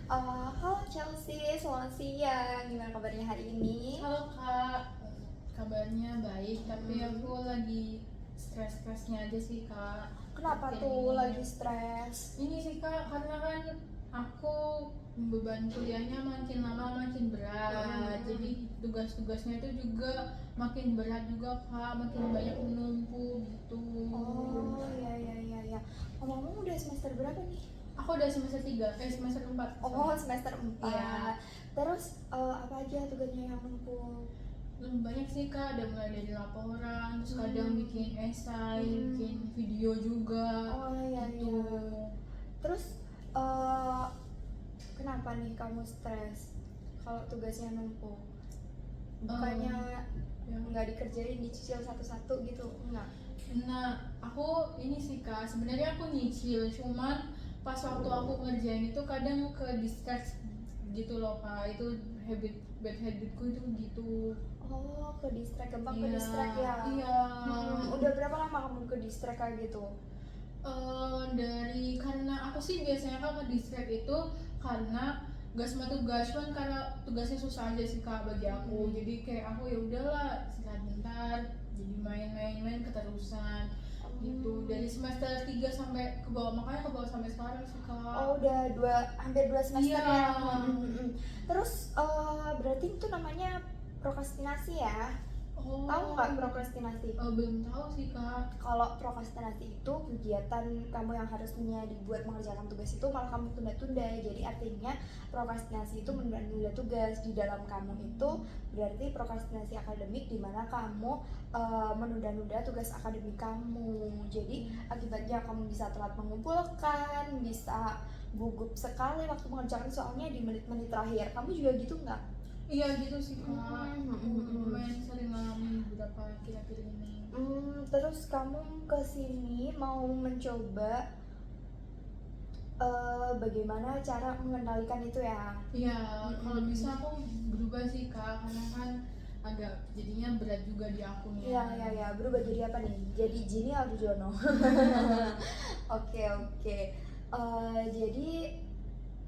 Halo Chelsea, selamat siang. Gimana kabarnya hari ini? Halo Kak, kabarnya baik, tapi Hmm. aku lagi stres-stresnya aja sih Kak. Kenapa Seperti tuh ini. lagi stres? Ini sih Kak, karena kan aku beban kuliahnya makin lama makin berat, Hmm. jadi tugas-tugasnya itu juga makin berat juga Kak, makin banyak menumpuk gitu. Oh ya. Ngomong-ngomong udah semester berapa nih? Aku udah semester 4. Oh semester Iya. 4. Terus apa aja tugasnya yang numpuk? Banyak sih Kak, ada mulai dari laporan, terus kadang bikin esai, Hmm. bikin video juga Oh ya. gitu. Terus eh kenapa nih kamu stres? Kalau tugasnya numpuk, bukannya Ya. nggak dikerjain, dicicil satu-satu gitu? Enggak. Nah, aku ini sih Kak, sebenarnya aku nyicil, cuman pas waktu aku ngerjain itu kadang ke distract gitu loh Kak, itu bad habitku itu gitu. Oh, ke distract, gampang ke Iya, distract ya. iya. Udah berapa lama kamu ke distract kayak gitu? Karena aku sih biasanya kan ke distract itu karena gak semua tugas, cuman karena tugasnya susah aja sih Kak bagi aku. Jadi kayak aku ya udahlah istirahat bentar, jadi main keterusan gitu dari semester 3 sampai ke bawah, makanya ke bawah sampai sekarang sih Kak. Oh, udah hampir 2 semester Iya. ya. Terus berarti itu namanya prokrastinasi ya? Tahu nggak prokrastinasi? Belum tahu sih Kak. Kalau prokrastinasi itu kegiatan kamu yang harusnya dibuat mengerjakan tugas itu malah kamu tunda-tunda. Jadi artinya prokrastinasi itu menunda-nunda tugas. Di dalam kamu itu berarti prokrastinasi akademik, di mana kamu menunda-nunda tugas akademik kamu. Jadi akibatnya kamu bisa telat mengumpulkan, bisa gugup sekali waktu mengerjakan soalnya di menit-menit terakhir. Kamu juga gitu nggak? Iya gitu sih Kak. Lumayan sering ngalamin beberapa akhir-akhir ini. Terus kamu kesini mau mencoba bagaimana cara mengendalikan itu ya? Iya, kalau bisa aku berubah sih Kak, karena kan agak jadinya berat juga di akunnya. Iya, berubah jadi apa nih? Jadi Jini Arjono. Oke. Jadi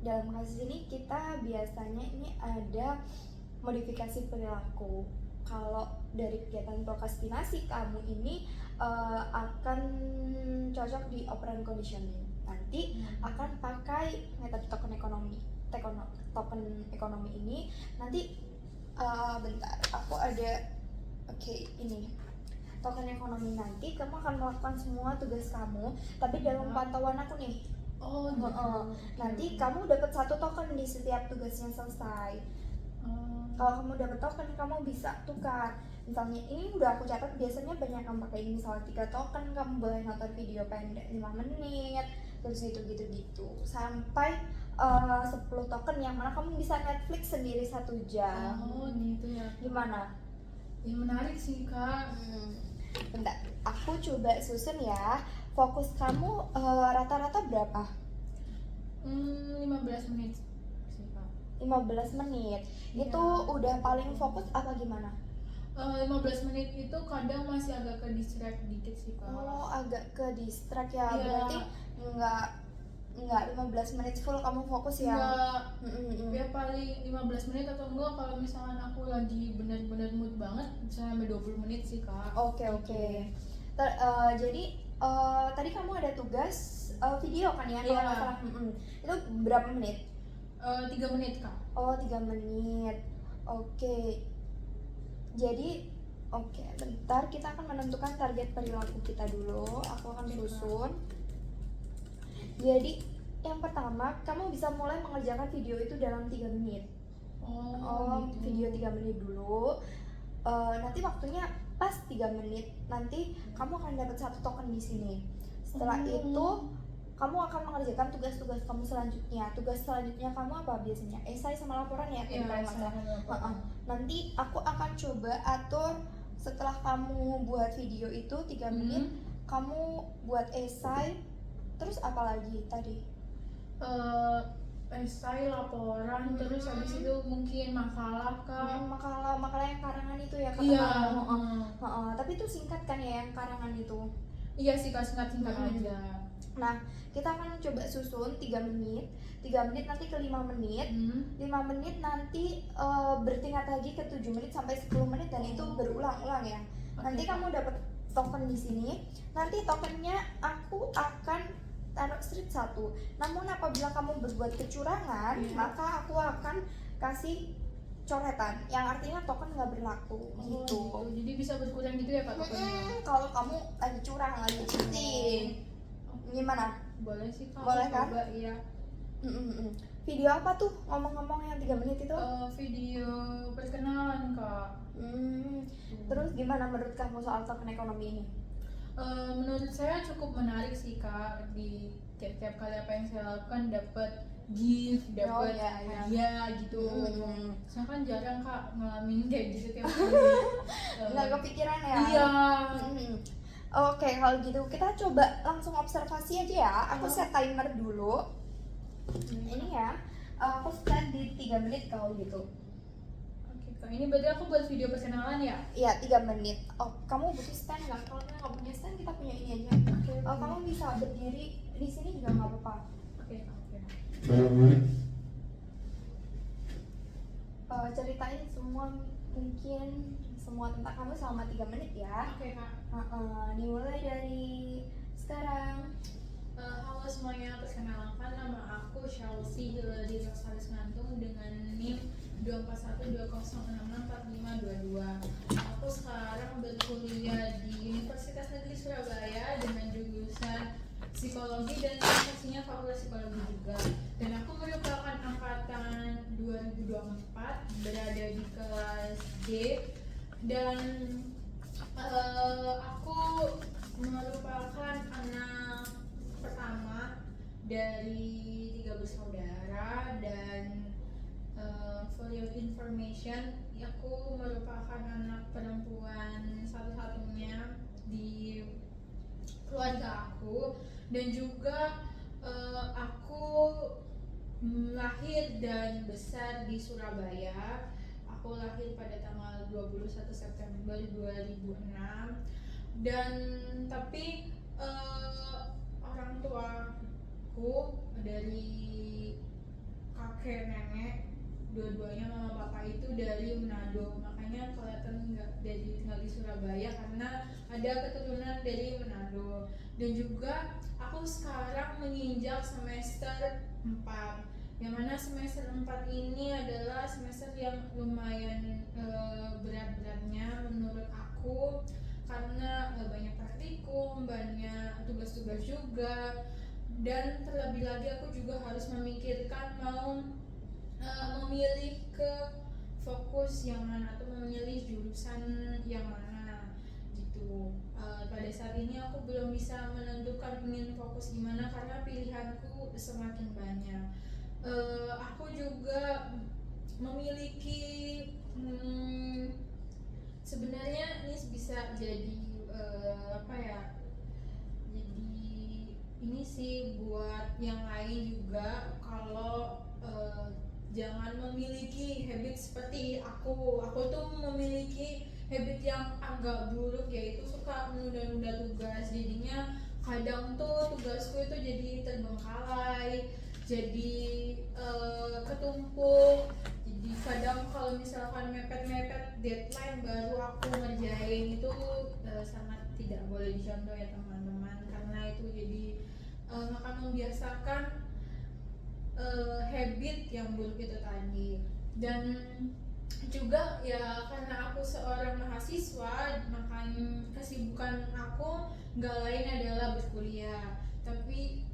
dalam kasus ini kita biasanya ini ada modifikasi perilaku. Kalau dari kegiatan prokrastinasi kamu ini akan cocok di operant conditioning. Nanti akan pakai metode token ekonomi ini. Nanti bentar, aku ada ini token ekonomi. Nanti kamu akan melakukan semua tugas kamu, tapi dalam pantauan aku nih. Oh gitu. Nanti kamu dapat 1 token di setiap tugasnya selesai. Kalau kamu dapat token, kamu bisa tukar. Misalnya ini udah aku catat, biasanya banyak yang pakai ini, misalnya 3 token kamu boleh nonton video pendek 5 menit, terus gitu sampai 10 token yang mana kamu bisa Netflix sendiri 1 jam. Oh gitu ya. Gimana? Ya menarik sih Kak. Bentar, aku coba susun ya. Fokus kamu rata-rata berapa? 15 menit sih Kak. 15 menit. Iya. Itu udah paling fokus apa gimana? 15 menit itu kadang masih agak ke distract dikit sih Kak. Oh, agak ke distract ya. Iya. Berarti enggak 15 menit full kamu fokus ya? Enggak. Ya paling 15 menit atau enggak kalau misalkan aku lagi benar-benar mood banget bisa sampai 20 menit sih Kak. Oke. Jadi tadi kamu ada tugas video kan ya? Iya. Kalau nggak salah. Itu berapa menit? 3 menit Kak. Oh, 3 menit. Oke. Jadi bentar, kita akan menentukan target perilaku kita dulu. Aku akan susun. Jadi yang pertama, kamu bisa mulai mengerjakan video itu dalam 3 menit. Gitu. Video 3 menit dulu. Nanti waktunya pas 3 menit. Nanti kamu akan dapat 1 token di sini. Setelah itu kamu akan mengerjakan tugas-tugas kamu selanjutnya. Tugas selanjutnya kamu apa biasanya? Esai sama laporan ya? Iya, Nanti aku akan coba atur setelah kamu buat video itu 3 menit, kamu buat esai, terus apa lagi tadi? Esai, laporan, terus habis itu mungkin makalah Kak. Makalah yang karangan itu ya kata Iya. kamu. Tapi itu singkat kan ya yang karangan itu? Iya sih Kak, singkat-singkat aja. Nah, kita akan coba susun 3 menit, 3 menit nanti ke 5 menit, 5 menit nanti bertingkat lagi ke 7 menit sampai 10 menit dan itu berulang-ulang ya. Nanti kamu dapat token di sini. Nanti tokennya aku akan taruh street 1. Namun apabila kamu berbuat kecurangan, maka aku akan kasih coretan yang artinya token nggak berlaku gitu. Jadi bisa berkurang gitu ya Kak tokennya? Kalau kamu lagi curang, lagi cheating, gimana? Boleh sih Kak, Boleh kan? coba iya. Video apa tuh ngomong-ngomong yang 3 menit itu? Video perkenalan Kak. Terus gimana menurut kamu soal token ekonomi ini? Menurut saya cukup menarik sih Kak, di tiap-tiap kali apa yang saya lakukan dapat gift, dapat hadiah gitu. Saya kan jarang Kak ngalamin kayak gitu tiap kali. Nggak kepikiran ya? Iya. Oke, kalau gitu kita coba langsung observasi aja ya. Aku set timer dulu. Ini ya, aku set di 3 menit kalau gitu. Oke Kak, ini berarti aku buat video perkenalan ya? Iya, 3 menit. Oh, kamu butuh stand nggak? Kalau kamu nggak punya stand, kita punya ini aja. Oh, kamu bisa berdiri di sini juga nggak apa-apa. Oke. Ceritain semua, mungkin semua tentang kamu selama 3 menit ya. Oke Kak. Dimulai dari sekarang. Halo semuanya, perkenalkan nama aku Chelsea Hilary Rosalis Ngantung dengan NIM 24120664522. Aku sekarang berkuliah di Universitas Negeri Surabaya dengan jurusan Psikologi dan pastinya Fakultas Psikologi juga. Dan aku merupakan angkatan 2024, berada di kelas D. Dan aku merupakan anak pertama dari 3 bersaudara dan for your information, aku merupakan anak perempuan satu-satunya di keluarga aku dan juga aku lahir dan besar di Surabaya. Aku lahir pada tanggal 21 September 2006 dan tapi orang tuaku dari kakek nenek dua-duanya mama bapak itu dari Manado, makanya kelihatan nggak dari tinggal di Surabaya karena ada keturunan dari Manado. Dan juga aku sekarang menginjak semester 4, yang mana semester 4 ini adalah semester yang lumayan berat-beratnya menurut aku karena banyak praktikum, banyak tugas-tugas juga, dan terlebih lagi aku juga harus memikirkan mau memilih ke fokus yang mana atau memilih jurusan yang mana gitu. Pada saat ini aku belum bisa menentukan ingin fokus di mana karena pilihanku semakin banyak. Aku juga memiliki sebenarnya ini bisa jadi apa ya? Jadi ini sih buat yang lain juga kalau jangan memiliki habit seperti aku tuh memiliki habit yang agak buruk, yaitu suka menunda-nunda tugas. Jadinya kadang tuh tugasku itu jadi terbengkalai, jadi ketumpuk. Jadi kadang kalau misalkan mepet-mepet deadline baru aku ngerjain, itu sangat tidak boleh dicontoh ya teman-teman, karena itu jadi akan membiasakan habit yang buruk itu tadi. Dan juga ya karena aku seorang mahasiswa, makanya kesibukan aku nggak lain adalah berkuliah. Tapi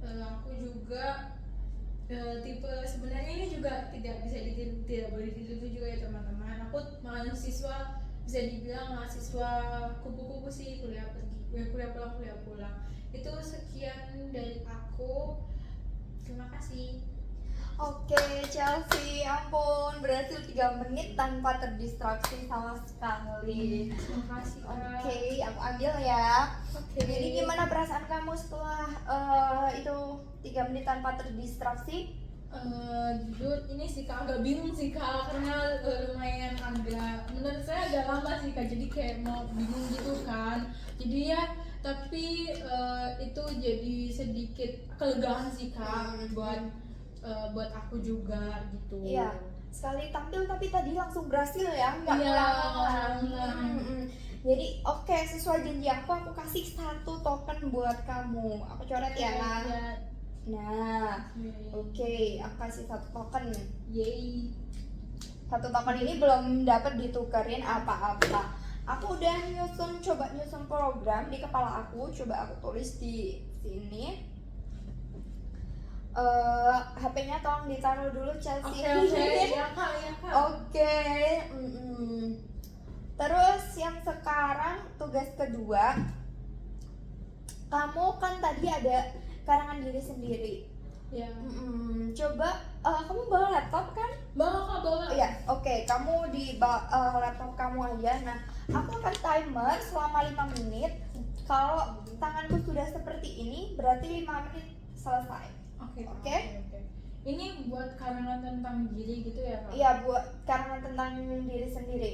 aku juga tipe sebenarnya ini juga tidak bisa tidak boleh dituduh juga ya teman-teman. Aku mahasiswa bisa dibilang mahasiswa kupu-kupu sih, kuliah pulang. Itu sekian dari aku. Terima kasih. Oke, Chelsea, ampun, berhasil 3 menit tanpa terdistraksi sama sekali. Terima kasih Kak. Oke, aku ambil ya. Oke. Jadi gimana perasaan kamu setelah itu 3 menit tanpa terdistraksi? Jujur ini sih Kak agak bingung sih Kak, karena lumayan agak, menurut saya agak lama sih Kak, jadi kayak mau bingung gitu kan. Jadi ya tapi itu jadi sedikit kelegaan sih Kak buat aku juga gitu. Iya, sekali tampil tapi tadi langsung berhasil ya, nggak Iya, ngulang-ngulang. ngulang. Jadi oke, sesuai janji aku kasih 1 token buat kamu. Aku coret ya. Ya. Nah, oke, aku kasih 1 token. Yeay. 1 token ini belum dapat ditukerin apa-apa. Aku udah coba nyusun program di kepala aku. Coba aku tulis di sini. HP-nya tolong ditaruh dulu, Chelsea. Oke, ya Kak. Oke. Terus yang sekarang tugas kedua, kamu kan tadi ada karangan diri sendiri. Ya. Coba kamu bawa laptop kan? Bawa. Iya, oke. Kamu di laptop kamu aja. Nah, aku akan timer selama 5 menit. Kalau tanganku sudah seperti ini, berarti 5 menit selesai. Oke. Ini buat karangan tentang diri gitu ya Kak? Iya, buat karangan tentang diri sendiri.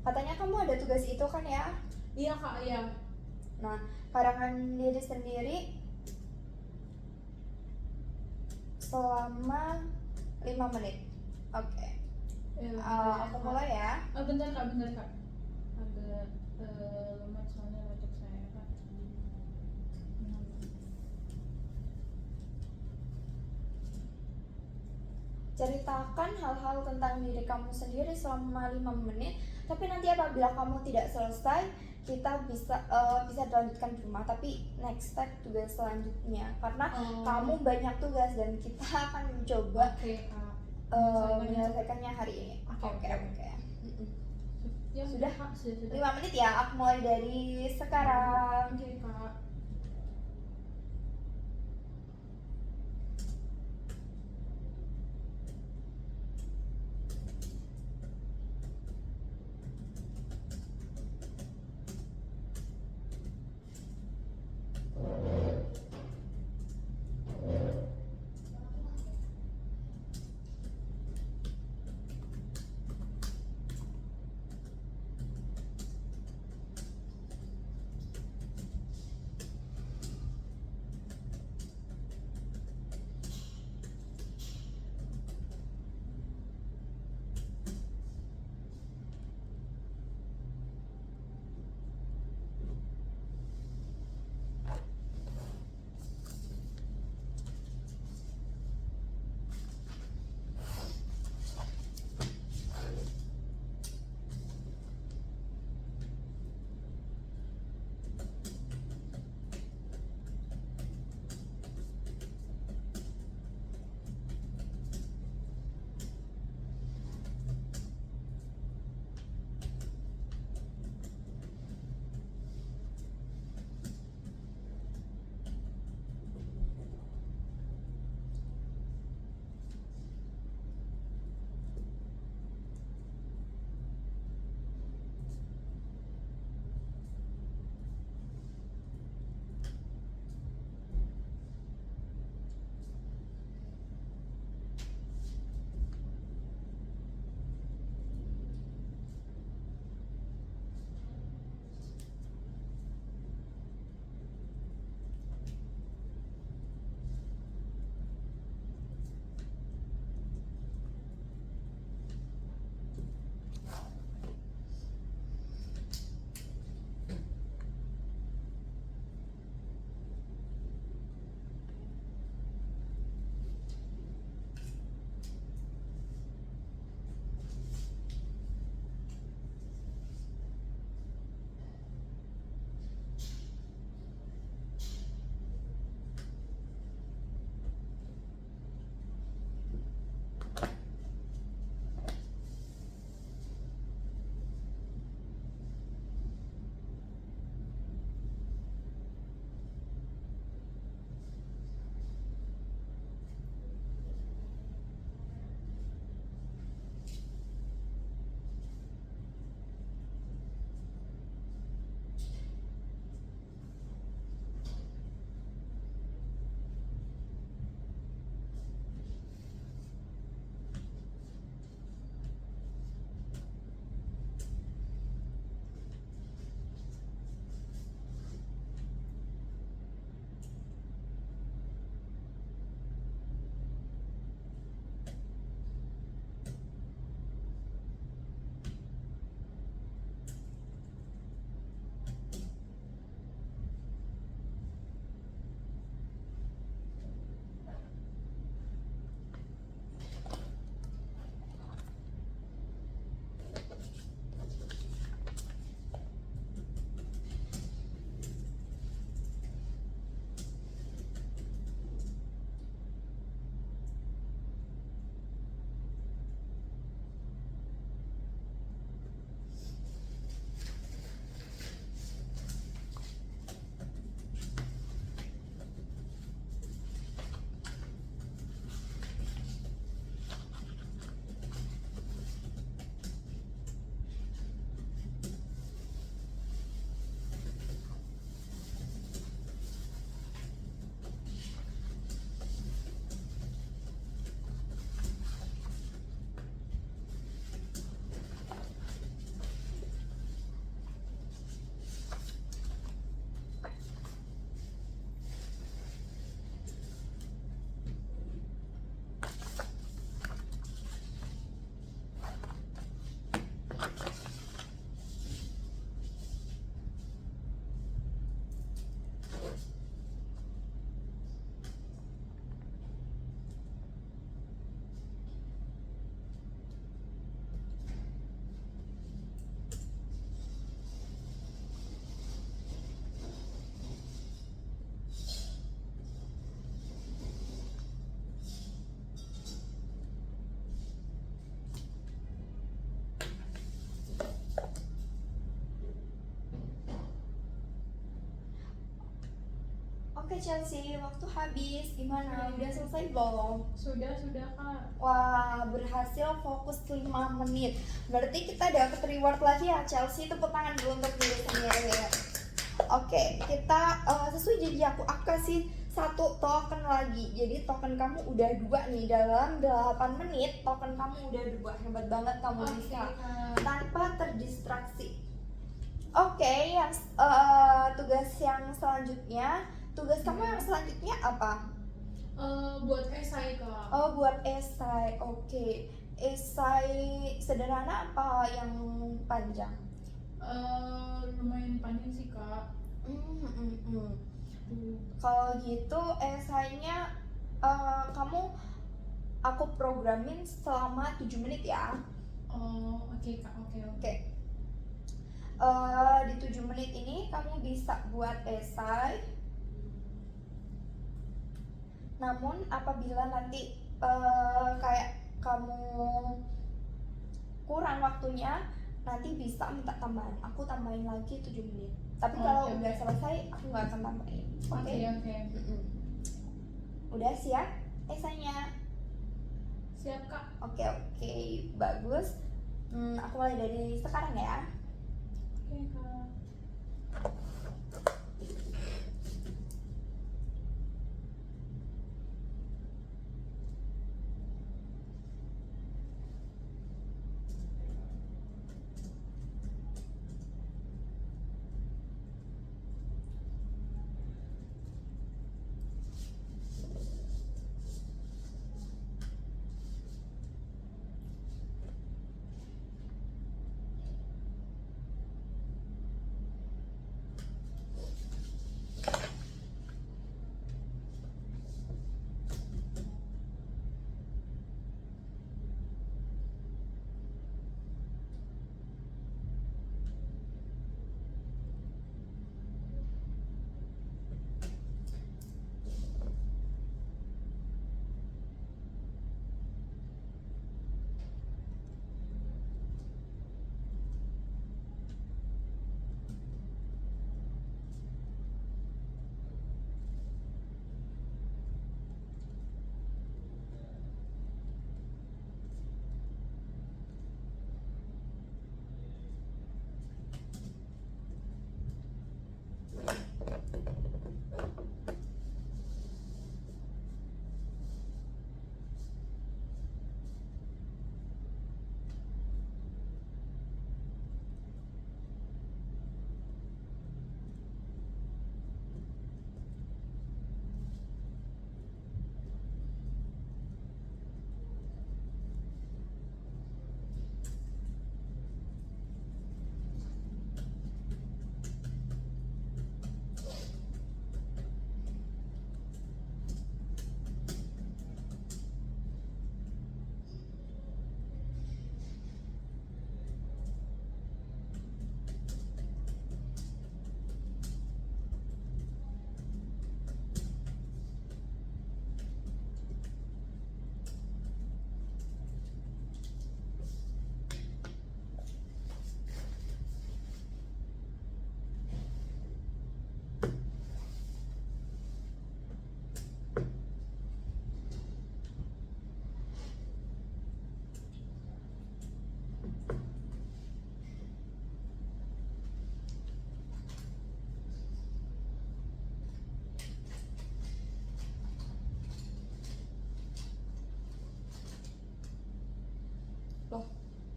Katanya kamu ada tugas itu kan ya? Iya Kak, iya. Nah, karangan diri sendiri selama 5 menit. Oke. Aku mulai ya. Bentar Kak. Agak lemot soalnya laptop saya Kak. Ceritakan hal-hal tentang diri kamu sendiri selama 5 menit. Tapi nanti apabila kamu tidak selesai, kita bisa dilanjutkan di rumah. Tapi next step tugas selanjutnya, karena kamu banyak tugas dan kita akan mencoba menyelesaikannya hari ini. Oke. Ya, Sudah? Kak, sudah. 5 menit ya. Aku mulai dari sekarang. Oke Kak. Chelsea, waktu habis. Gimana? Udah selesai belum? Sudah Kak. Wah, berhasil fokus 5 menit. Berarti kita dapat reward lagi ya Chelsea. Tepuk tangan dulu untuk diri sendiri. Oke, kita sesuai janji aku kasih 1 token lagi. Jadi token kamu udah 2 nih. Dalam 8 menit token kamu udah 2. Hebat banget kamu bisa tanpa terdistraksi. Oke, yang tugas yang selanjutnya, tugas kamu yang selanjutnya apa? Buat esai Kak. Oh, buat esai. Oke. Esai sederhana apa yang panjang? Lumayan panjang sih Kak. Kalau gitu esainya aku programin selama 7 menit ya. Oh, oke Kak, oke. Di 7 menit ini kamu bisa buat esai. Namun apabila nanti kayak kamu kurang waktunya, nanti bisa minta tambahan. Aku tambahin lagi 7 menit. Tapi kalau udah selesai, aku nggak akan tambahin. Oke. Udah siap esainya? Siap Kak. Oke, bagus. Aku mulai dari sekarang ya. Oke Kak.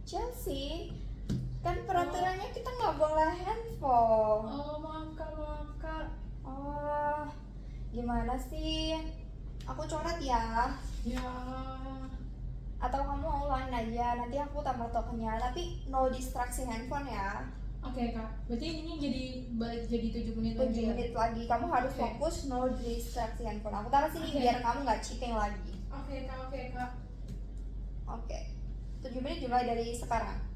Chelsea, kan peraturannya kita nggak boleh handphone. Oh, maaf Kak. Oh, gimana sih? Aku coret ya. Ya. Atau kamu online aja, nanti aku tambah tokennya. Tapi no distraksi handphone ya. Oke Kak, berarti ini balik jadi 7 menit 7 lagi ya? menit lagi, kamu harus fokus no distraksi handphone. Aku taruh sini biar kamu nggak cheating lagi. Oke Kak. Oke, 7 menit dimulai dari sekarang.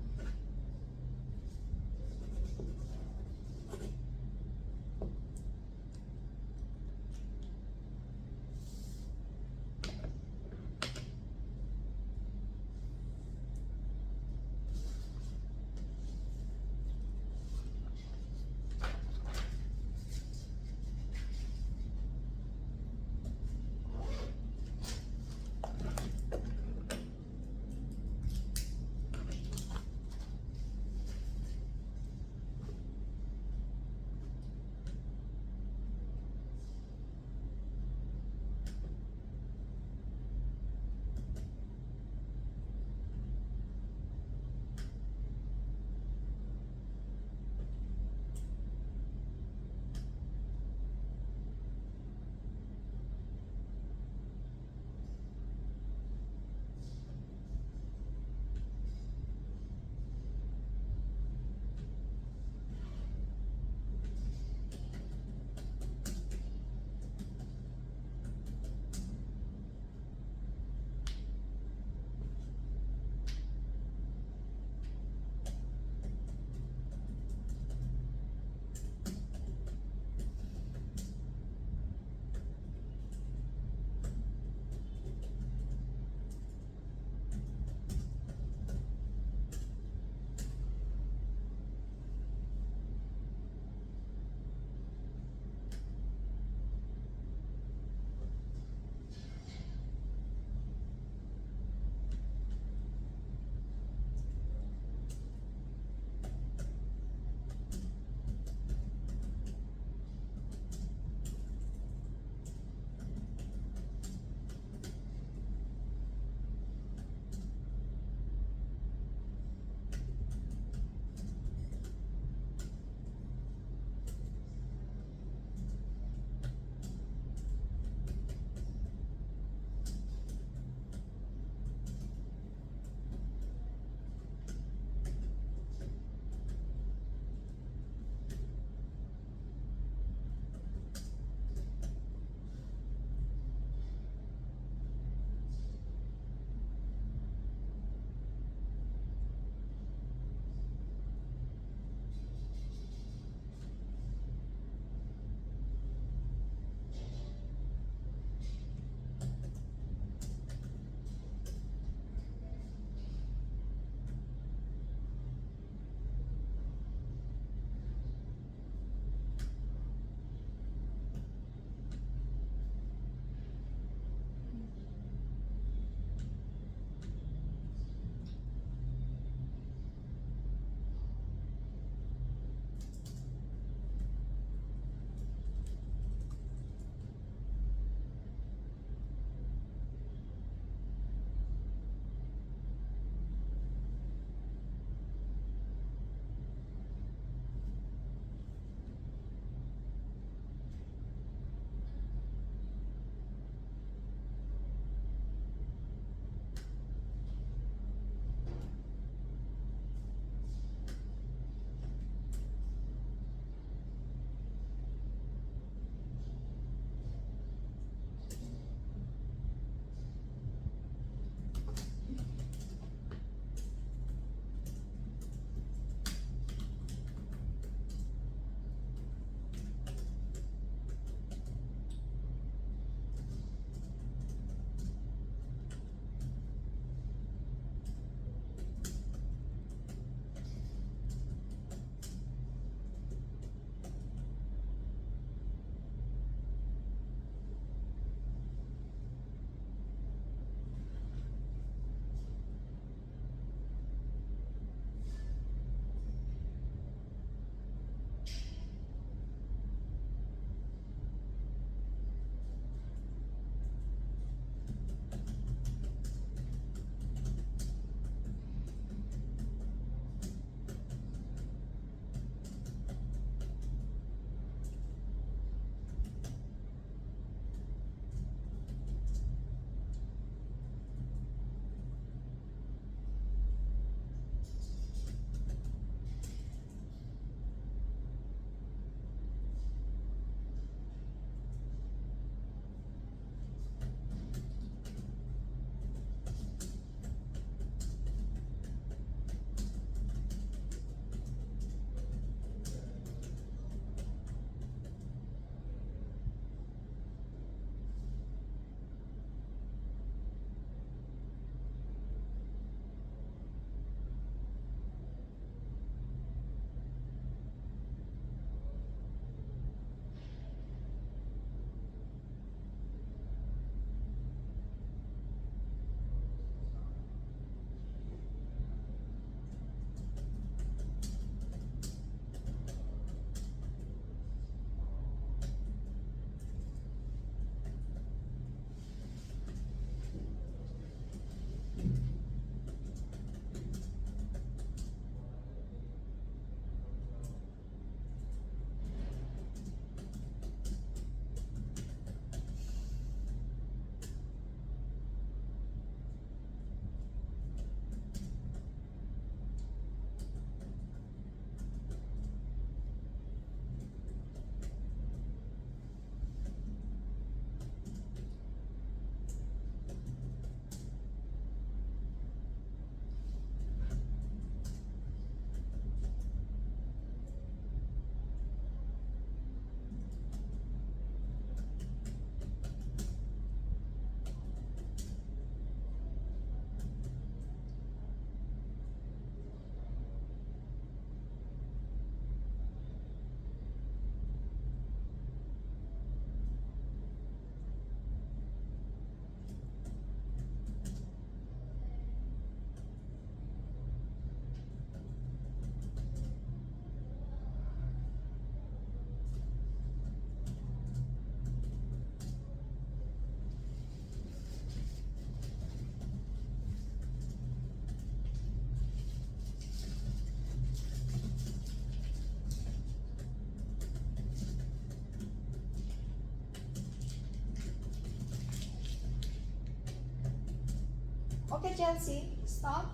Oke Chelsea, stop.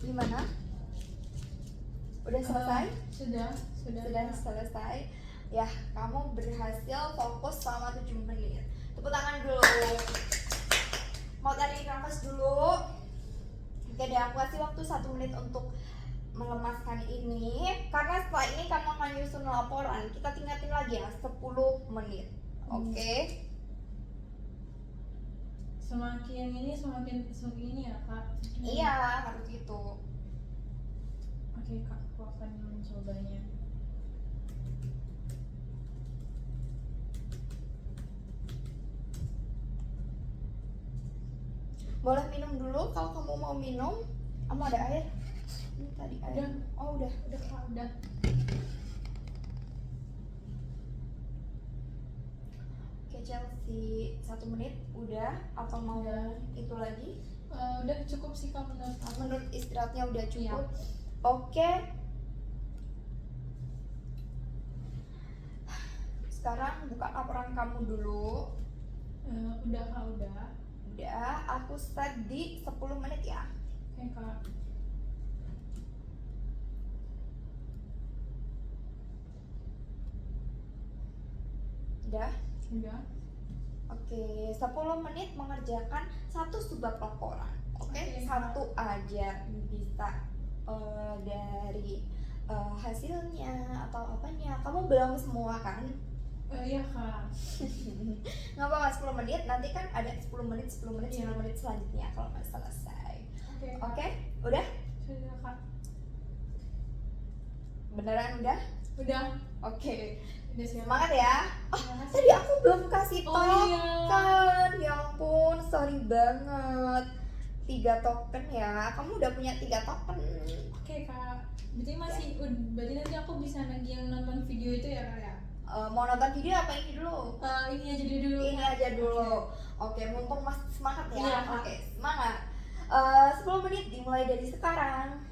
Gimana? Udah selesai? Sudah Sudah selesai. Ya, kamu berhasil fokus selama 7 menit. Tepuk tangan dulu. Mau tarik nafas dulu. Oke deh, aku kasih waktu 1 menit untuk melemaskan ini. Karena setelah ini kamu akan nyusun laporan. Kita tingkatin lagi ya, 10 menit. Oke. Semakin ini ya kak. Iya, harus gitu. Oke kak, aku akan mencobanya. Boleh minum dulu kalau kamu mau minum. Kamu ada air? Ini tadi air. Udah. Oh udah. Kak, udah. Oke Chelsea, 1 menit udah. Apa mau Udah. itu lagi? Udah cukup sih kak menurut aku. Menurut istirahatnya udah cukup. Iya. Oke. Sekarang buka laporan kamu dulu. Udah kak, udah. Udah, aku set di 10 menit ya. Oke kak. Udah. Udah. Oke, 10 menit mengerjakan 1 subbab laporan. Oke, Oke, 1 aja bisa dari hasilnya atau apanya. Kamu belum semua kan? Iya kak. Nggak apa-apa, 10 menit. Nanti kan ada 10 menit, 10 menit, Iya. 10 menit selanjutnya kalau nggak selesai. Oke kak. Oke, udah? Sudah kak. Beneran udah? Udah. Oke, Udah siap. semangat ya. Terima kasih. Tadi aku belum kasih Oh, token. iya. Ya ampun, sorry banget. 3 token ya. Kamu udah punya 3 token. Oke kak. Berarti nanti aku bisa lagi yang nonton video itu ya kak ya? Mau nonton video apa ini dulu? Ini aja dulu. Ini aja dulu. Oke, mumpung masih semangat ya. Iya, Kak. Oke, semangat. 10 menit dimulai dari sekarang.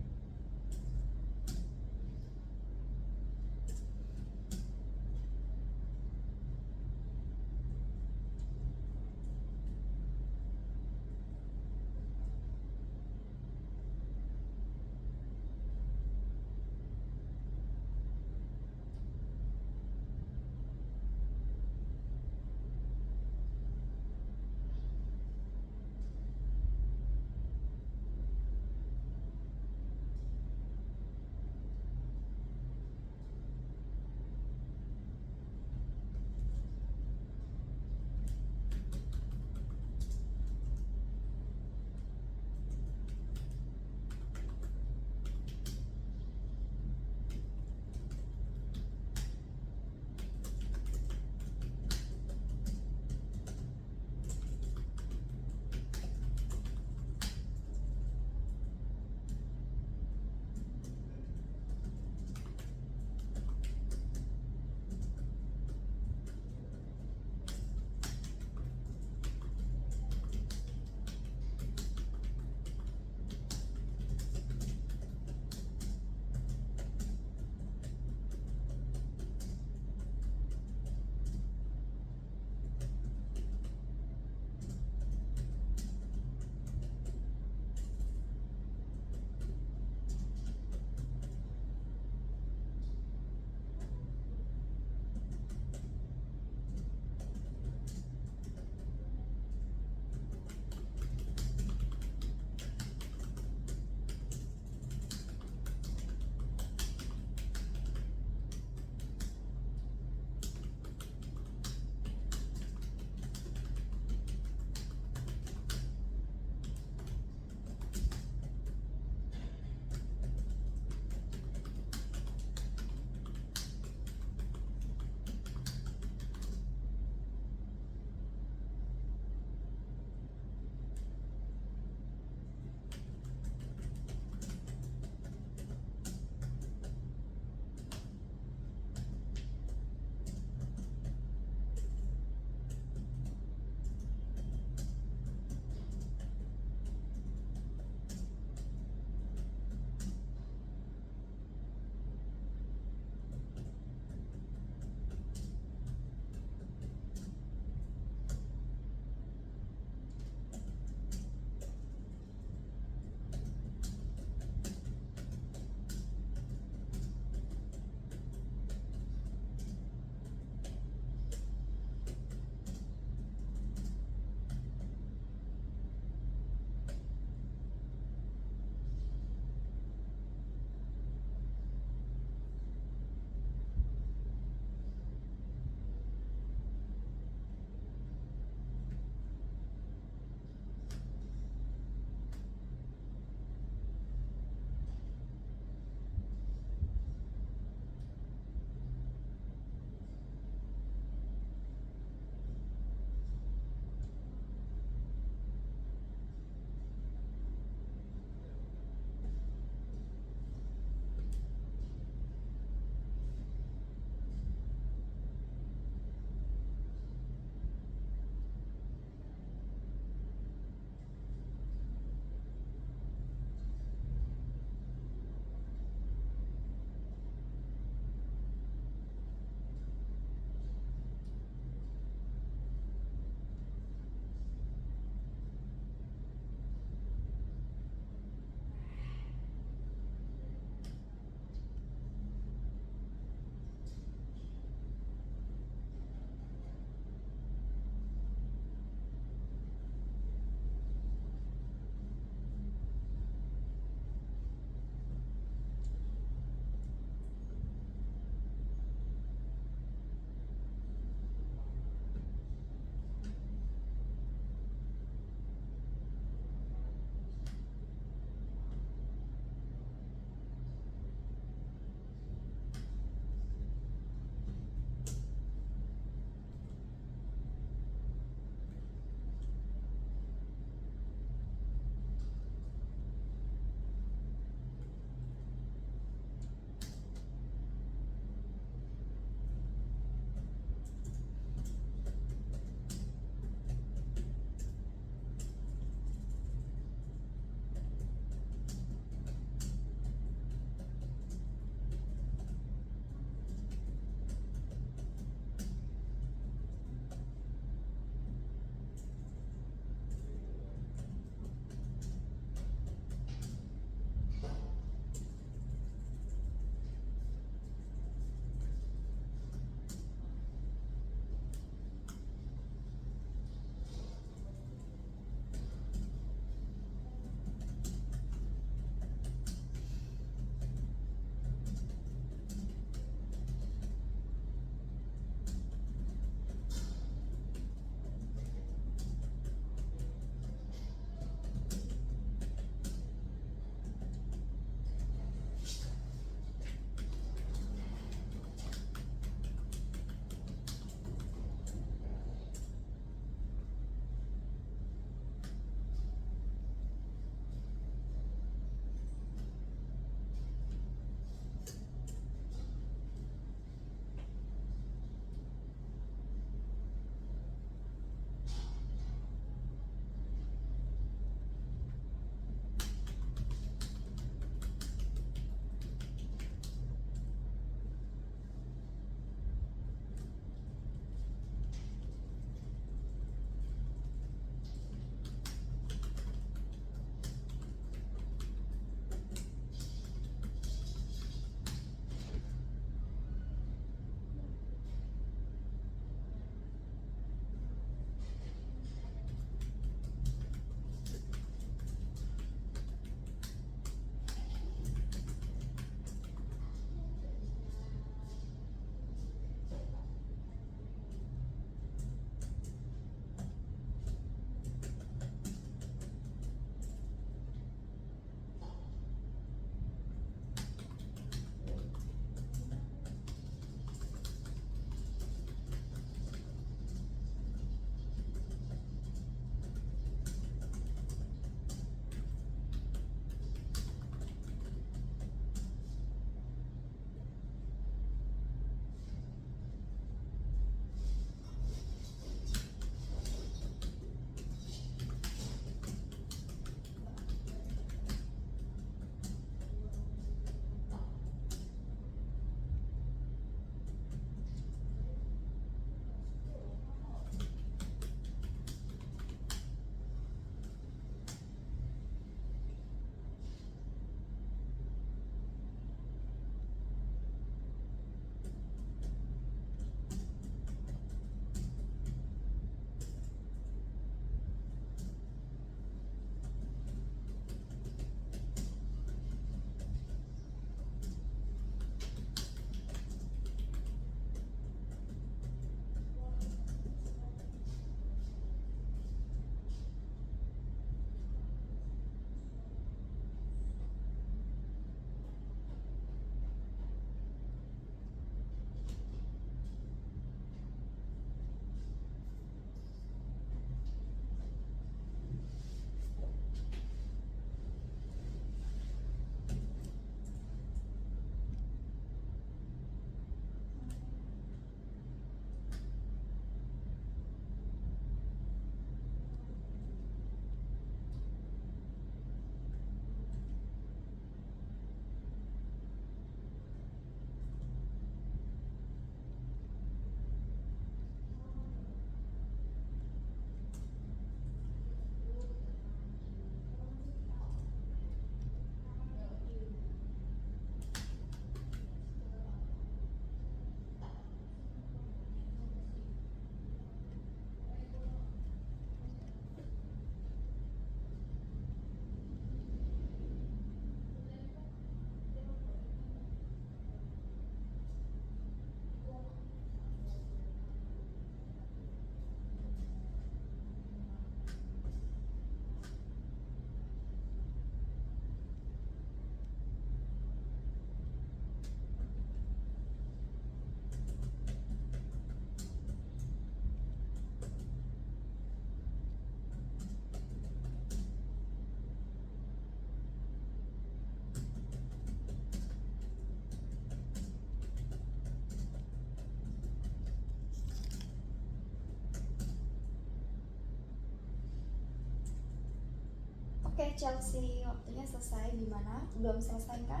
Oke Chelsea, waktunya selesai. Gimana? Belum selesai kan?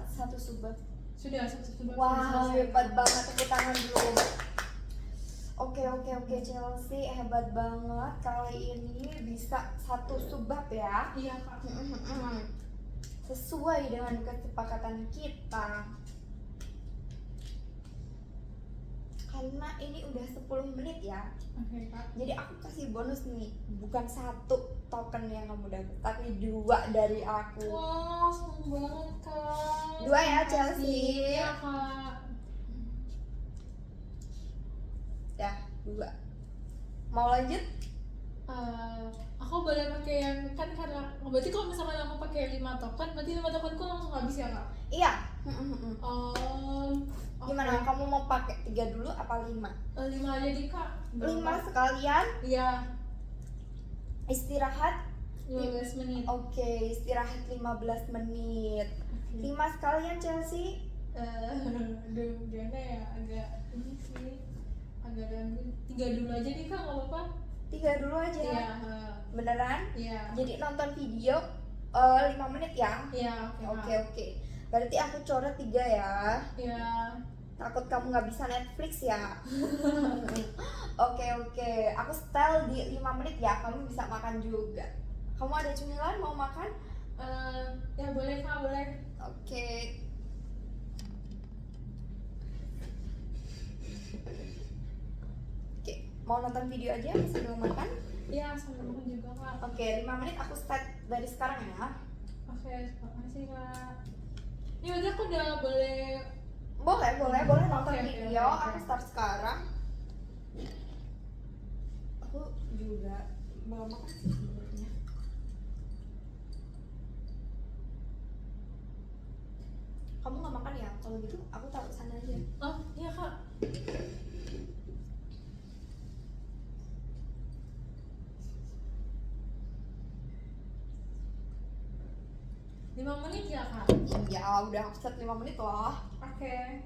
Satu subbab. Sudah satu Wah, hebat banget, tepuk tangan dulu. Oke Chelsea, hebat banget. Kali ini bisa satu subbab ya. Iya kak. Sesuai dengan kesepakatan kita. Karena ini udah 10 menit ya. Oke kak. Jadi aku kasih bonus nih, bukan 1 token yang kamu dapat, tapi 2 dari aku. Wah, seneng banget kak. 2 ya Terima kasih. Chelsea. Iya kak. Ya, 2. Mau lanjut? Aku boleh pakai yang kan karena berarti kalau misalkan aku pakai 5 token, berarti 5 tokenku langsung habis ya kak? Iya. Gimana? Gimana? Kamu mau pakai 3 dulu apa 5? 5 aja deh kak. 5 sekalian. Iya. Istirahat 15 menit. Oke, istirahat 15 menit. 5 sekalian Chelsea. Aduh, gimana ya, agak ini sih, agak ganggu. 3 dulu aja deh kak, nggak apa-apa. 3 dulu aja. Iya. Beneran? Iya. Jadi nonton video 5 menit ya? Iya. Oke. Berarti aku coret 3 ya. Iya. Takut kamu nggak bisa Netflix ya. Oke. Aku setel di 5 menit ya. Kamu bisa makan juga. Kamu ada cemilan mau makan? Ya boleh kak, boleh. Oke. Mau nonton video aja sambil makan? Iya, sambil makan juga kak. Oke, 5 menit aku start dari sekarang ya. Oke, makasih kak. Ini berarti aku udah boleh. Boleh nonton Oke, video. oke. Aku start sekarang. Aku juga belum makan sih sebenarnya. Kamu nggak makan ya? Kalau gitu aku taruh sana aja. Oh iya kak. Lima menit ya kak? Iya, udah aku start 5 menit loh. Oke.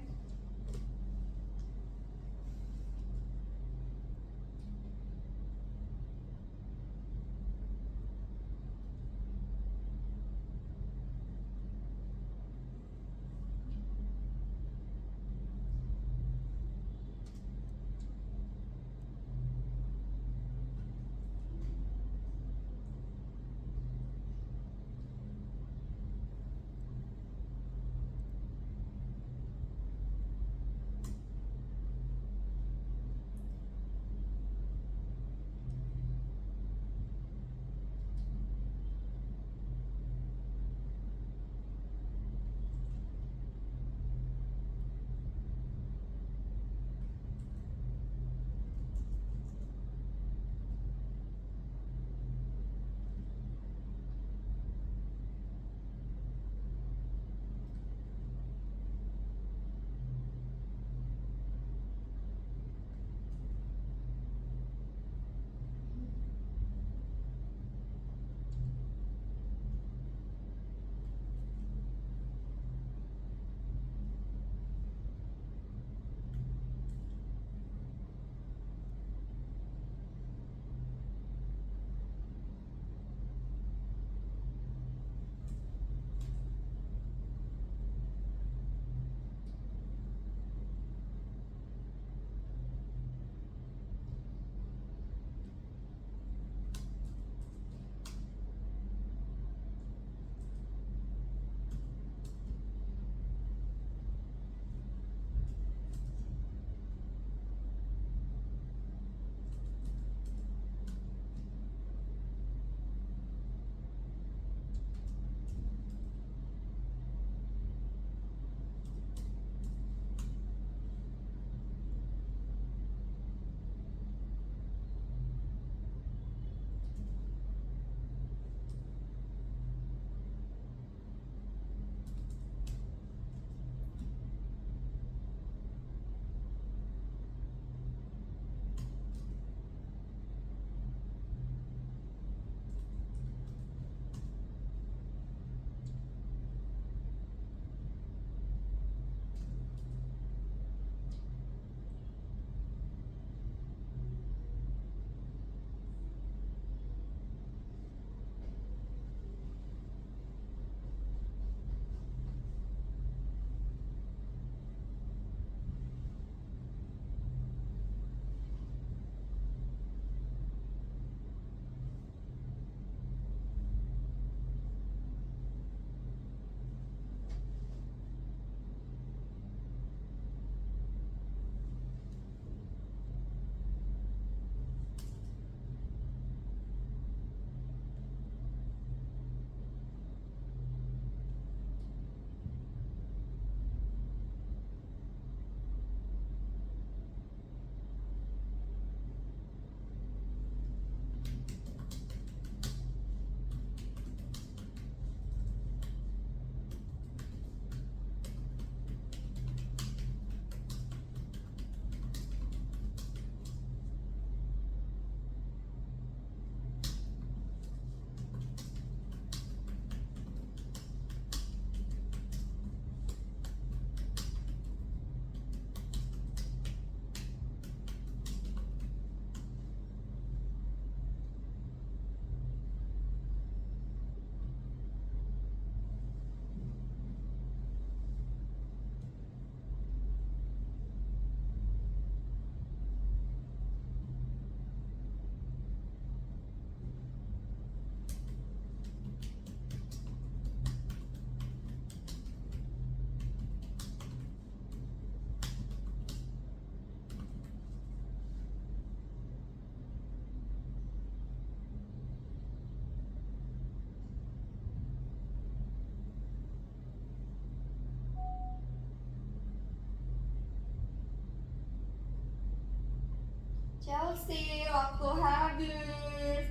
Chelsea, waktu habis.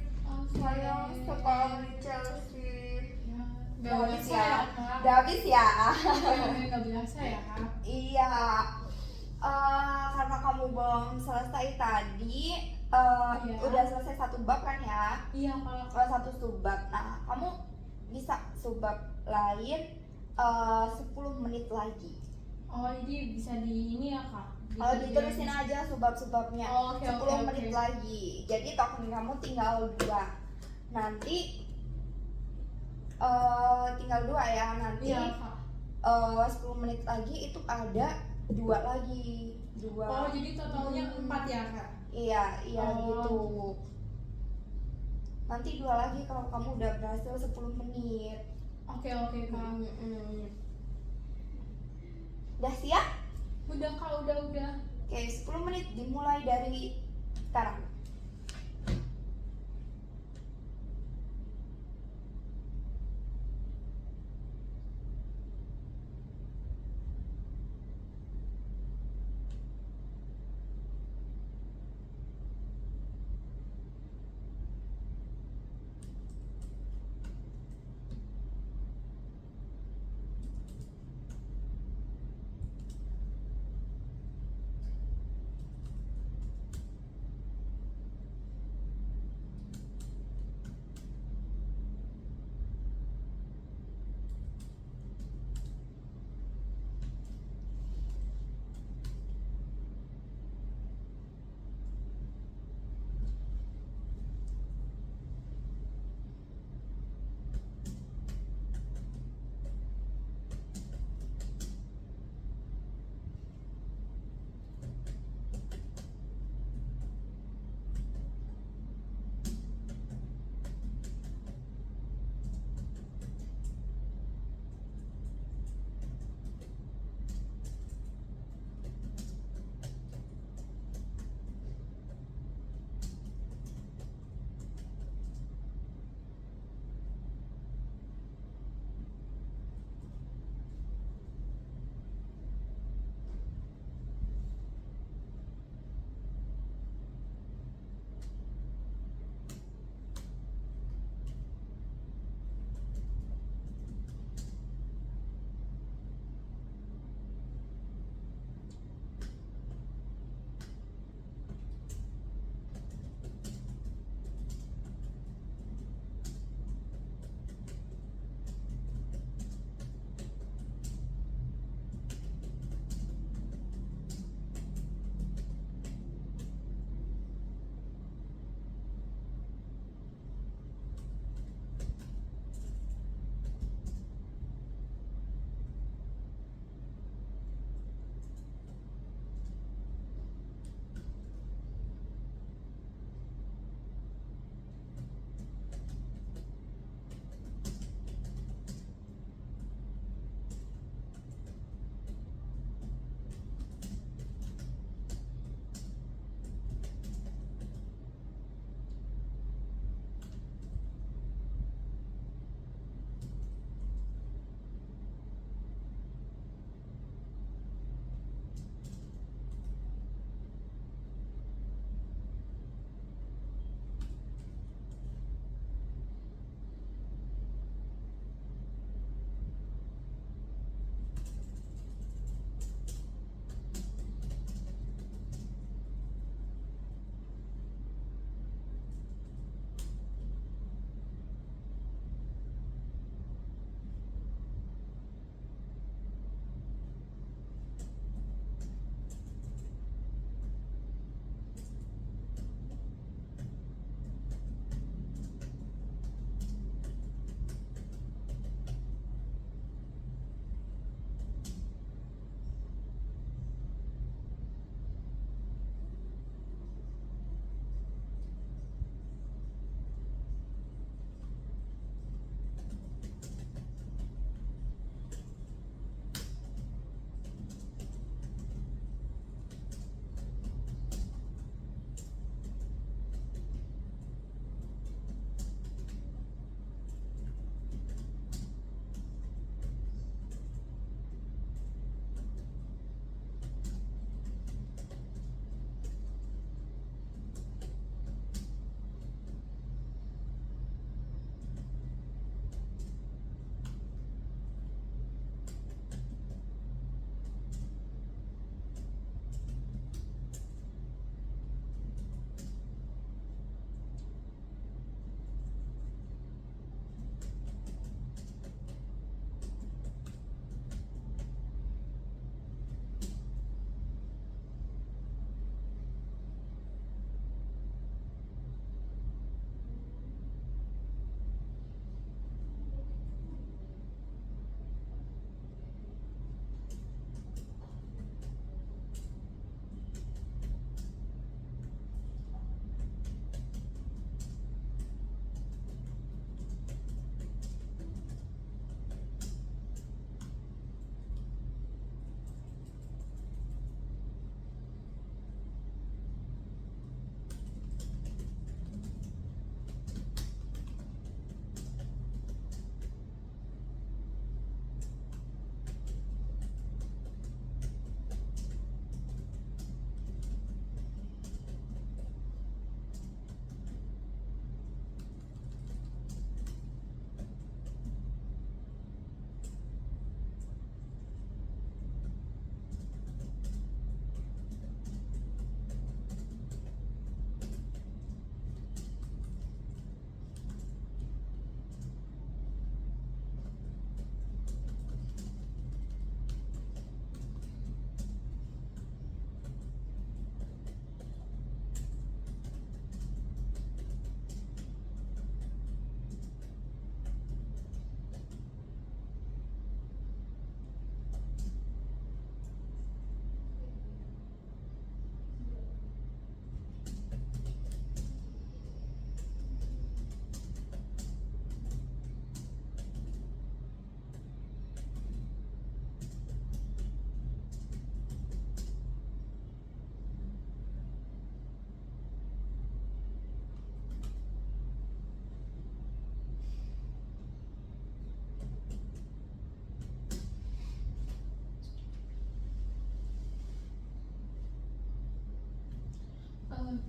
Sayang sekali Chelsea. Ya, Udah nggak habis biasa ya kak. Udah habis ya. Iya, nggak biasa ya kak. Iya. Karena kamu belum selesai tadi, Iya. udah selesai satu bab kan ya? Iya kak. Satu subbab. Nah, kamu bisa subbab lain 10 menit lagi. Oh jadi bisa di ini ya kak. Kalau diterusin aja subbab-subbabnya. Oh, oke, 10 oke, menit oke. lagi. Jadi token kamu tinggal 2. Nanti tinggal 2 ya. Nanti Iya kak. 10 menit lagi itu ada 2 lagi. 2. Oh jadi totalnya 4 ya kak. Iya, iya Oh. gitu. Nanti 2 lagi kalau kamu udah berhasil 10 menit. Oke kak. Udah siap? Udah kak, udah. Oke, 10 menit dimulai dari sekarang.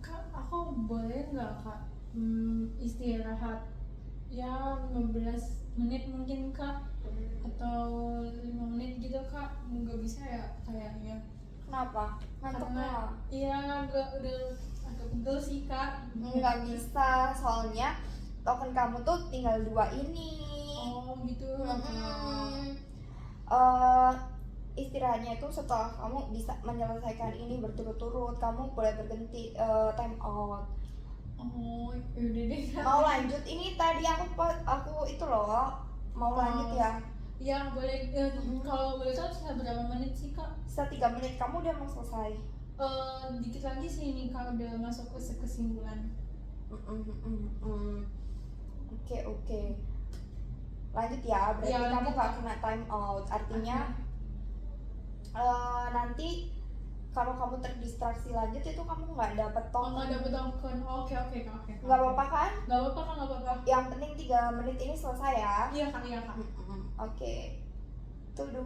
Kak, aku boleh nggak kak istirahat ya 15 menit mungkin kak, atau 5 menit gitu kak? Nggak bisa ya kayaknya. Kenapa? Ngantuk Karena ya? iya udah agak pegel sih kak. Nggak bisa, soalnya token kamu tuh tinggal 2 ini. Oh gitu. Mm-mm. Eh, istirahatnya itu setelah kamu bisa menyelesaikan ini berturut-turut, kamu boleh berhenti time out. Oh yaudah deh kak. Mau lanjut? Ini tadi aku itu loh, mau lanjut ya? Ya boleh. Kalau boleh tahu sisa berapa menit sih kak? Setelah 3 menit kamu udah mau selesai. Dikit lagi sih ini kalau udah masuk ke kesimpulan. Oke. Lanjut ya, berarti Ya, kamu lanjut, nggak Kak. kena time out. Artinya nanti kalau kamu terdistraksi lanjut itu kamu nggak dapet Oh token. nggak dapet token. Oke Kak. Nggak apa-apa kan? Nggak apa-apa kak, nggak apa-apa. Yang penting 3 menit ini selesai ya. Iya kak. Oke. Tuh 2.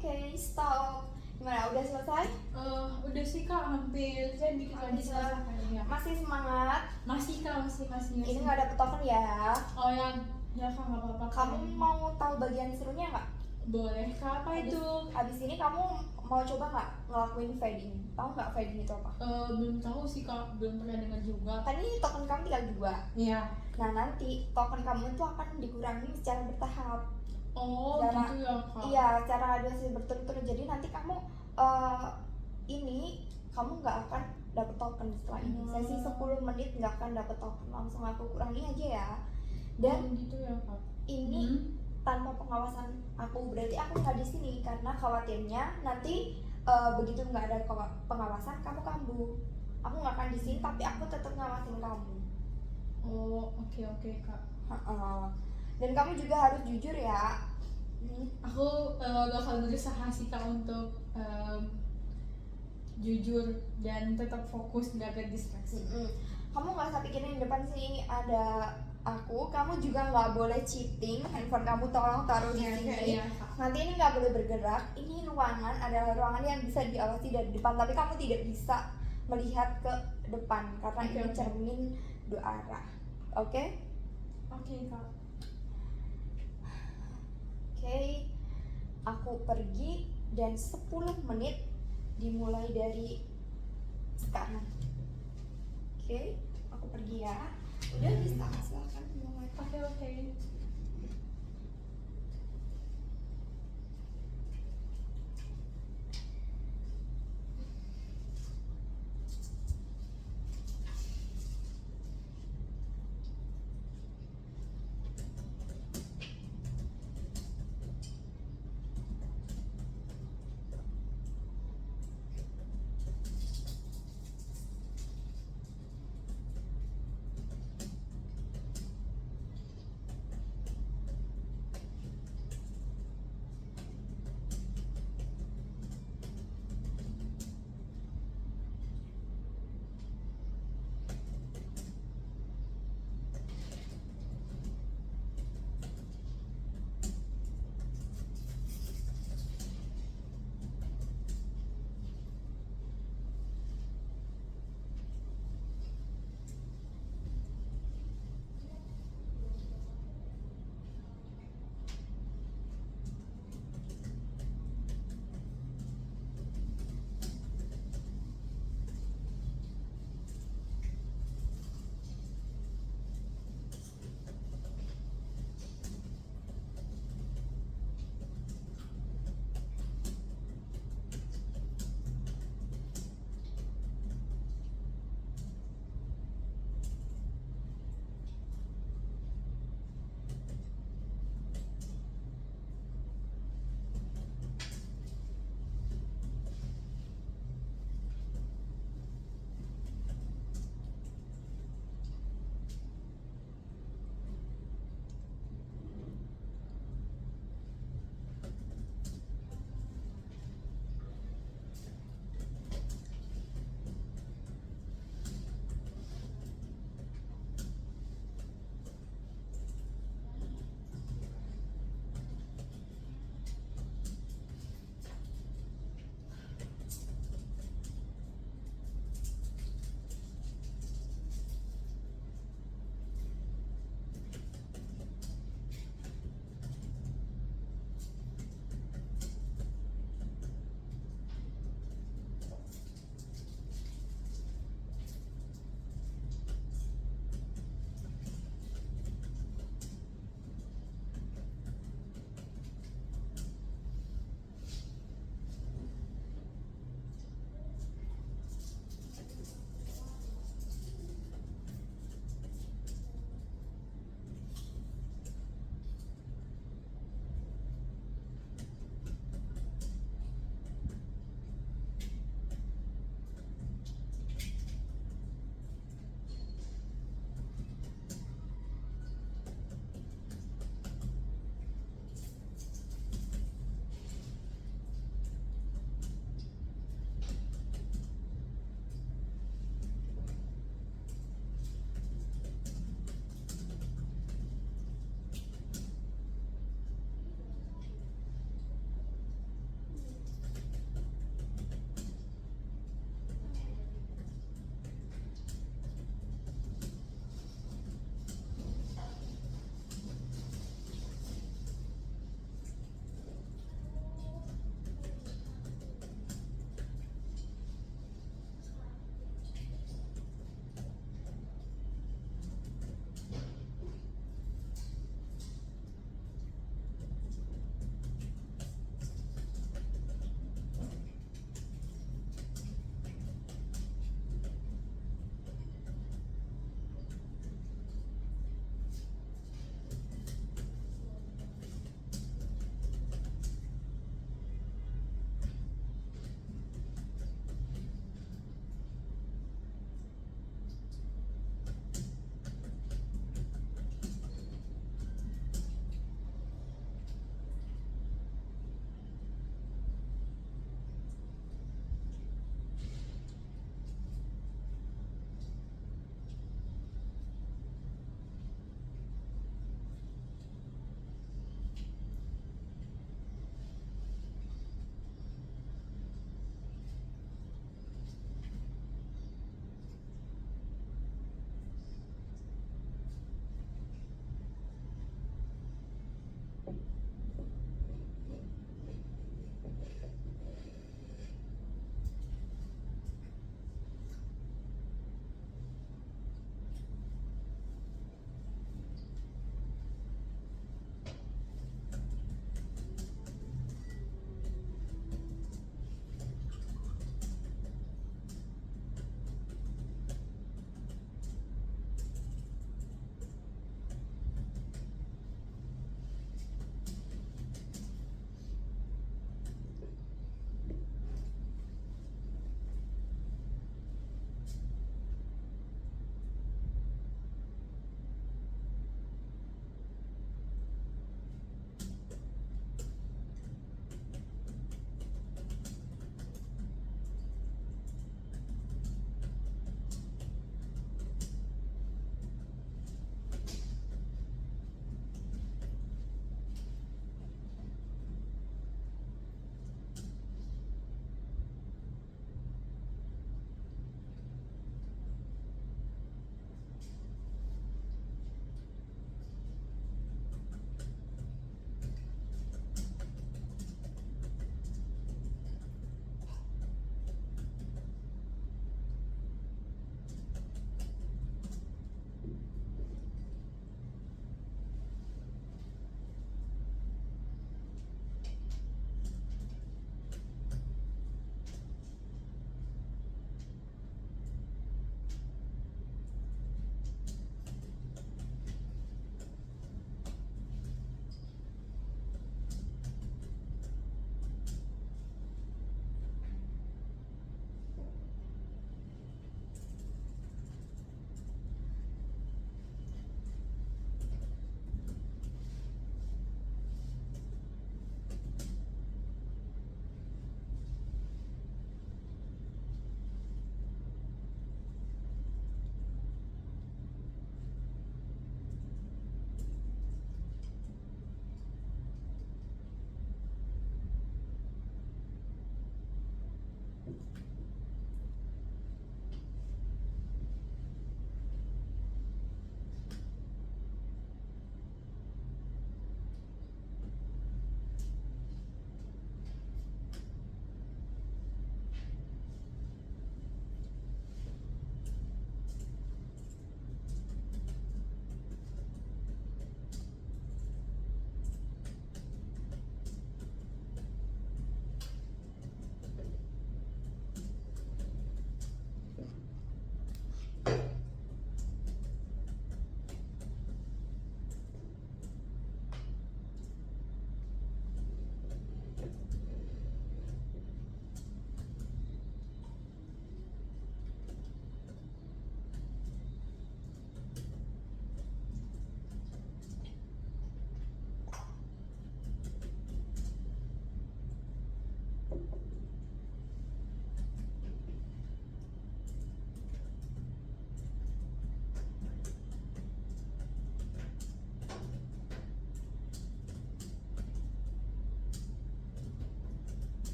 Oke, stop. Gimana? Udah selesai? Udah sih kak, hampir. Saya dikit lagi Hampir. selesai ya. Masih semangat? Masih kak, masih. Ini nggak dapet token ya. Oh ya kak, nggak apa-apa. Kamu mau tahu bagian serunya nggak? boleh kak? Apa itu? Abis ini kamu mau coba nggak ngelakuin fading? Tahu nggak fading itu apa? Belum tahu sih kak, belum pernah dengar juga. Kan ini token kamu tinggal 2. Iya. Nah nanti token kamu itu akan dikurangi secara bertahap. Oh Cara- gitu ya kak. Iya, cara durasi berturut-turut. Jadi nanti kamu ini kamu nggak akan dapet token setelah ini. Sesi 10 menit nggak akan dapet token, langsung aku kurangi aja ya. Dan Oh, gitu ya kak. ini tanpa pengawasan aku, berarti aku nggak di sini karena khawatirnya nanti begitu nggak ada pengawasan kamu kambuh. Aku nggak akan di sini tapi aku tetap ngawasin kamu. Oh oke kak. Heeh. Dan kamu juga harus jujur ya. Aku bakal berusaha sih kak untuk jujur dan tetap fokus, nggak ke distraksi. Kamu nggak usah pikirin depan sini ada aku. Kamu juga nggak boleh cheating. Handphone kamu tolong taruh di sini. Iya kak. Nanti ini nggak boleh bergerak. Ini ruangan adalah ruangan yang bisa diawasi dari depan, tapi kamu tidak bisa melihat ke depan karena Oke, ini oke. cermin 2 arah. Oke? Oke kak. Oke. Aku pergi dan 10 menit dimulai dari sekarang. Oke, aku pergi ya. Udah bisa, silakan mulai. Oke.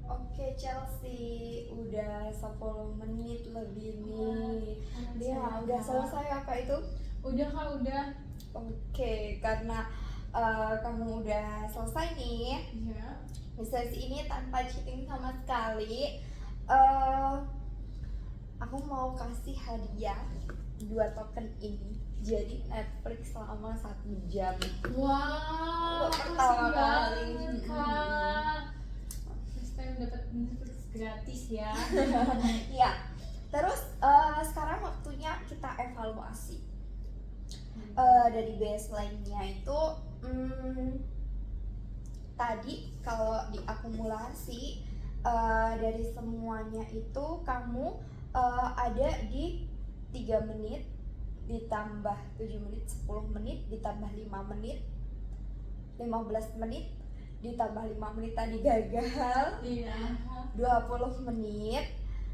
Oke Chelsea, udah 10 menit lebih nih. Dia udah selesai apa itu? Udah Kak, udah. Oke, karena kamu udah selesai nih Iya. di sesi ini tanpa cheating sama sekali, eh, aku mau kasih hadiah 2 token ini. Jadi Netflix selama 1 jam. Wow, Untuk pertama makasih kali. banget, Kak. First time dapat Netflix gratis ya. Iya. Terus sekarang waktunya kita evaluasi. Dari baseline-nya itu tadi kalau diakumulasi dari semuanya itu kamu ada di 3 menit ditambah 7 menit, 10 menit ditambah 5 menit, 15 menit ditambah 5 menit tadi gagal, Iya. 20 menit.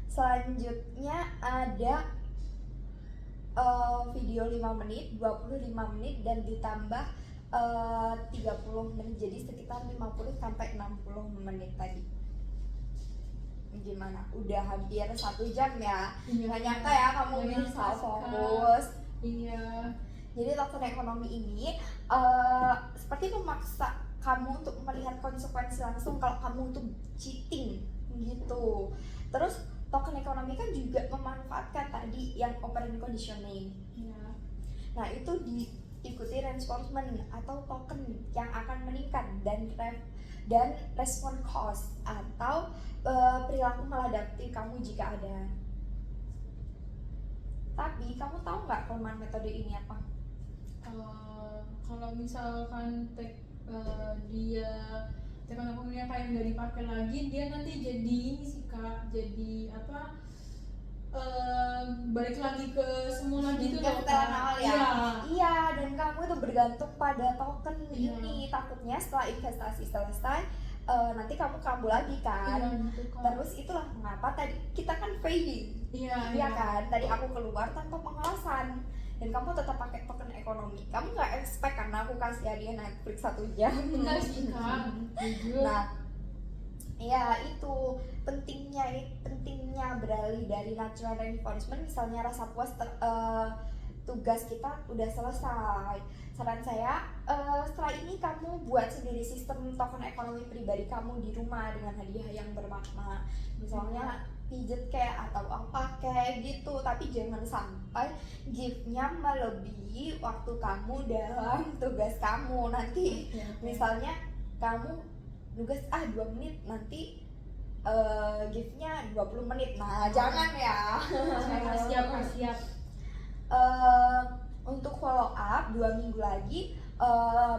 Selanjutnya ada video 5 menit, 25 menit dan ditambah 30 menit, jadi sekitar 50 sampai 60 menit tadi. Gimana? Udah hampir 1 jam ya? Iya. Nggak nyangka ya kamu Nggak bisa nyangka sih, Kak. fokus. Iya. Jadi token ekonomi ini seperti memaksa kamu untuk melihat konsekuensi langsung kalau kamu untuk cheating gitu. Terus token ekonomi kan juga memanfaatkan tadi yang operant conditioning. Iya. Nah itu diikuti reinforcement atau token yang akan meningkat dan respon cost atau perilaku maladaptif kamu jika ada. Tapi kamu tahu nggak kelemahan metode ini apa? Kalau misalkan dia tekan akunnya kayak nggak dipakai lagi, dia nanti jadi ini sih Kak, jadi apa, balik lagi ke semula gitu Yang loh setelan awal ya? Iya. Iya, dan kamu itu bergantung pada token Iya. ini. Takutnya setelah investasi selesai nanti kamu kabur lagi kan. Iya gitu Kak. Terus itulah mengapa tadi kita kan fading. Iya, Iya kan, tadi aku keluar tanpa pengawasan dan kamu tetap pakai token ekonomi. Kamu nggak expect karena aku kasih hadiah Netflix 1 jam. Enggak sih Kak, jujur. Nah, ya itu pentingnya beralih dari natural reinforcement. Misalnya rasa puas tugas kita udah selesai. Saran saya setelah ini kamu buat sendiri sistem token ekonomi pribadi kamu di rumah dengan hadiah yang bermakna. Misalnya pijet kayak atau apa kayak gitu, tapi jangan sampai gift-nya melebihi waktu kamu dalam tugas kamu. Nanti misalnya kamu tugas 2 menit, nanti gift-nya 20 menit. Nah, jangan ya. Siap. Untuk follow up 2 minggu lagi,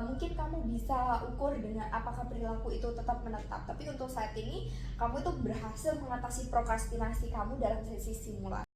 mungkin kamu bisa ukur dengan apakah perilaku itu tetap menetap. Tapi untuk saat ini kamu tuh berhasil mengatasi prokrastinasi kamu dalam sesi simulasi.